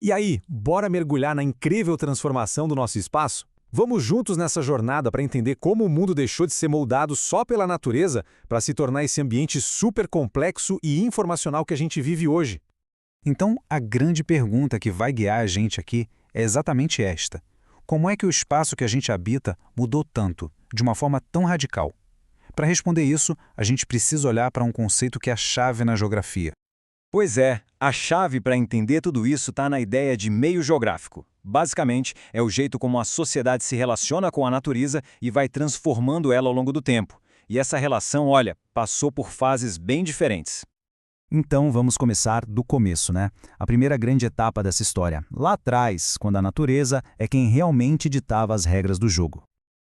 E aí, bora mergulhar na incrível transformação do nosso espaço? Vamos juntos nessa jornada para entender como o mundo deixou de ser moldado só pela natureza para se tornar esse ambiente super complexo e informacional que a gente vive hoje. Então, a grande pergunta que vai guiar a gente aqui é exatamente esta: como é que o espaço que a gente habita mudou tanto, de uma forma tão radical? Para responder isso, a gente precisa olhar para um conceito que é a chave na geografia. Pois é, a chave para entender tudo isso está na ideia de meio geográfico. Basicamente, é o jeito como a sociedade se relaciona com a natureza e vai transformando ela ao longo do tempo. E essa relação, olha, passou por fases bem diferentes. Então, vamos começar do começo, né? A primeira grande etapa dessa história, lá atrás, quando a natureza é quem realmente ditava as regras do jogo.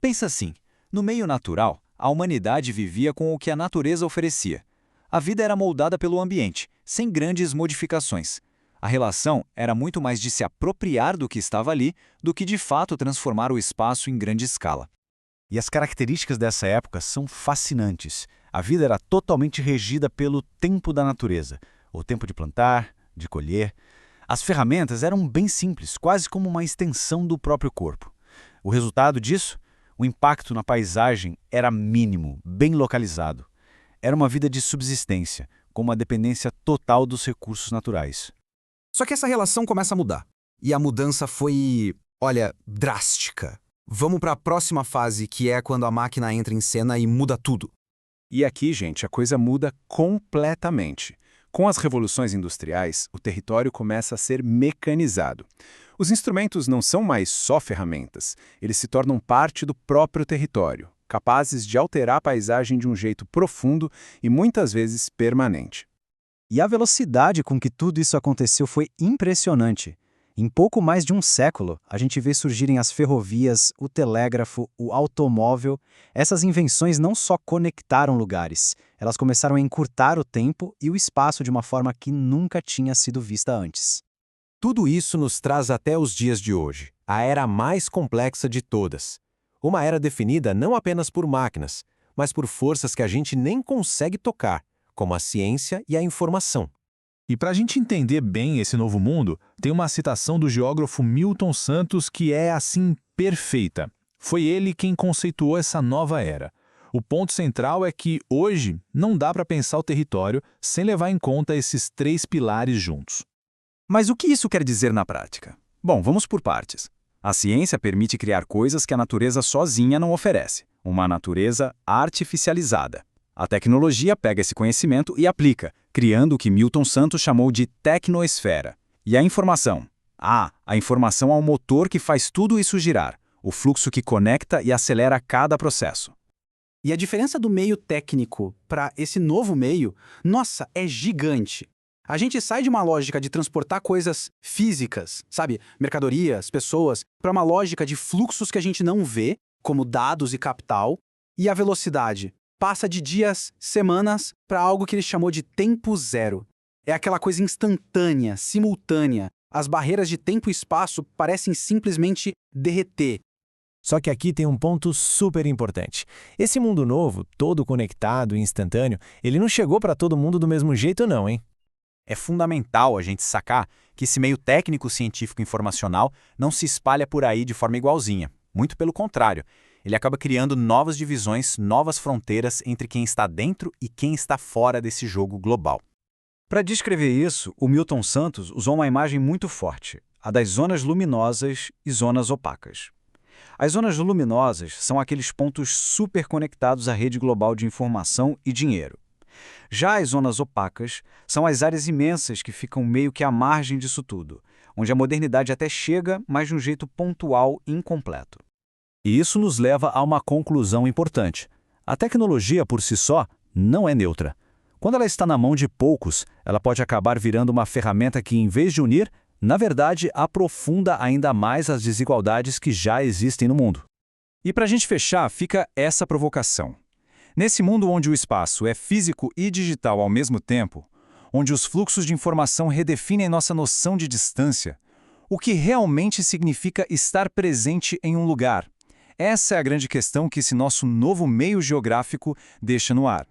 Pensa assim, no meio natural, a humanidade vivia com o que a natureza oferecia. A vida era moldada pelo ambiente, sem grandes modificações. A relação era muito mais de se apropriar do que estava ali do que de fato transformar o espaço em grande escala. E as características dessa época são fascinantes. A vida era totalmente regida pelo tempo da natureza, o tempo de plantar, de colher. As ferramentas eram bem simples, quase como uma extensão do próprio corpo. O resultado disso? O impacto na paisagem era mínimo, bem localizado. Era uma vida de subsistência, com uma dependência total dos recursos naturais. Só que essa relação começa a mudar. E a mudança foi, olha, drástica. Vamos para a próxima fase, que é quando a máquina entra em cena e muda tudo. E aqui, gente, a coisa muda completamente. Com as revoluções industriais, o território começa a ser mecanizado. Os instrumentos não são mais só ferramentas, eles se tornam parte do próprio território, capazes de alterar a paisagem de um jeito profundo e muitas vezes permanente. E a velocidade com que tudo isso aconteceu foi impressionante. Em pouco mais de um século, a gente vê surgirem as ferrovias, o telégrafo, o automóvel. Essas invenções não só conectaram lugares, elas começaram a encurtar o tempo e o espaço de uma forma que nunca tinha sido vista antes. Tudo isso nos traz até os dias de hoje, a era mais complexa de todas. Uma era definida não apenas por máquinas, mas por forças que a gente nem consegue tocar, como a ciência e a informação. E para a gente entender bem esse novo mundo, tem uma citação do geógrafo Milton Santos que é, assim, perfeita. Foi ele quem conceituou essa nova era. O ponto central é que, hoje, não dá para pensar o território sem levar em conta esses três pilares juntos. Mas o que isso quer dizer na prática? Bom, vamos por partes. A ciência permite criar coisas que a natureza sozinha não oferece. Uma natureza artificializada. A tecnologia pega esse conhecimento e aplica, criando o que Milton Santos chamou de tecnosfera. E a informação? A informação é o motor que faz tudo isso girar, o fluxo que conecta e acelera cada processo. E a diferença do meio técnico para esse novo meio, nossa, é gigante. A gente sai de uma lógica de transportar coisas físicas, sabe, mercadorias, pessoas, para uma lógica de fluxos que a gente não vê, como dados e capital, e a velocidade passa de dias, semanas, para algo que ele chamou de tempo zero. É aquela coisa instantânea, simultânea. As barreiras de tempo e espaço parecem simplesmente derreter. Só que aqui tem um ponto super importante. Esse mundo novo, todo conectado e instantâneo, ele não chegou para todo mundo do mesmo jeito não, hein? É fundamental a gente sacar que esse meio técnico, científico e informacional não se espalha por aí de forma igualzinha. Muito pelo contrário. Ele acaba criando novas divisões, novas fronteiras entre quem está dentro e quem está fora desse jogo global. Para descrever isso, o Milton Santos usou uma imagem muito forte, a das zonas luminosas e zonas opacas. As zonas luminosas são aqueles pontos super conectados à rede global de informação e dinheiro. Já as zonas opacas são as áreas imensas que ficam meio que à margem disso tudo, onde a modernidade até chega, mas de um jeito pontual e incompleto. E isso nos leva a uma conclusão importante. A tecnologia, por si só, não é neutra. Quando ela está na mão de poucos, ela pode acabar virando uma ferramenta que, em vez de unir, na verdade, aprofunda ainda mais as desigualdades que já existem no mundo. E para a gente fechar, fica essa provocação. Nesse mundo onde o espaço é físico e digital ao mesmo tempo, onde os fluxos de informação redefinem nossa noção de distância, o que realmente significa estar presente em um lugar? Essa é a grande questão que esse nosso novo meio geográfico deixa no ar.